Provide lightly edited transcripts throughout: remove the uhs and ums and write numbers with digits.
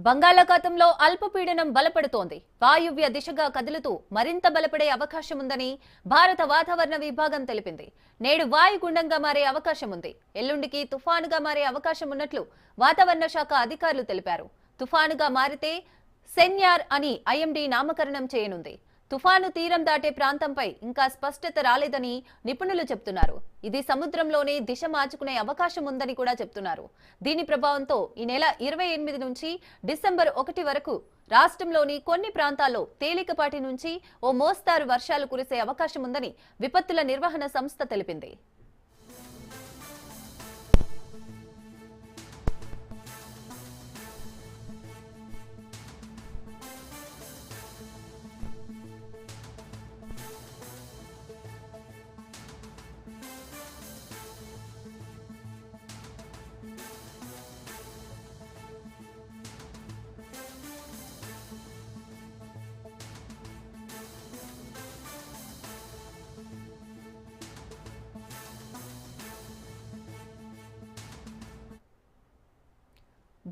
బంగాళాఖాతంలో అల్పపీడనం బలపడుతోంది. వాయువ్య దిశగా కదులుతూ మరింత బలపడే అవకాశం ఉందని భారత వాతావరణ విభాగం తెలిపింది. నేడు వాయుగుండంగా మారే అవకాశం ఉంది. ఎల్లుండికి తుఫానుగా మారే అవకాశం ఉన్నట్లు వాతావరణ శాఖ అధికారులు తెలిపారు. తుఫానుగా మారితే సెన్యార్ అని ఐఎండీ నామకరణం చేయనుంది. తుఫాను తీరం దాటే ప్రాంతంపై ఇంకా స్పష్టత రాలేదని నిపుణులు చెబుతున్నారు. ఇది సముద్రంలోనే దిశ మార్చుకునే అవకాశం ఉందని కూడా చెబుతున్నారు. దీని ప్రభావంతో ఈ నెల 28 నుంచి డిసెంబర్ 1 వరకు రాష్ట్రంలోని కొన్ని ప్రాంతాల్లో తేలికపాటి నుంచి ఓ మోస్తారు వర్షాలు కురిసే అవకాశం ఉందని విపత్తుల నిర్వహణ సంస్థ తెలిపింది.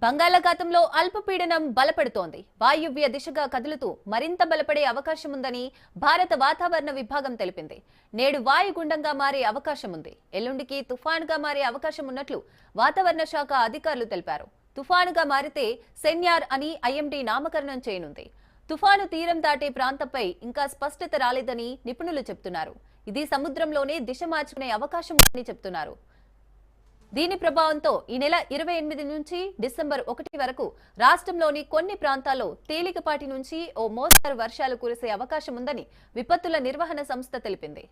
బంగాళాఖాతంలో అల్పపీడనం బలపడుతోంది. వాయువ్య దిశగా కదులుతూ మరింత బలపడే అవకాశం ఉందని భారత వాతావరణ విభాగం తెలిపింది. నేడు వాయుగుండంగా మారే అవకాశం ఉంది. ఎల్లుండికి తుఫానుగా మారే అవకాశం ఉన్నట్లు వాతావరణ శాఖ అధికారులు తెలిపారు. తుఫానుగా మారితే సెన్యార్ అని ఐఎండీ నామకరణం చేయనుంది. తుఫాను తీరం దాటే ప్రాంతంపై ఇంకా స్పష్టత రాలేదని నిపుణులు చెబుతున్నారు. ఇది సముద్రంలోనే దిశ మార్చుకునే అవకాశం ఉందని చెబుతున్నారు. దీని ప్రభావంతో ఈ నెల 28 నుంచి డిసెంబర్ 1 వరకు రాష్ట్రంలోని కొన్ని ప్రాంతాల్లో తేలికపాటి నుంచి ఓ మోస్తరు వర్షాలు కురిసే అవకాశం ఉందని విపత్తుల నిర్వహణ సంస్థ తెలిపింది.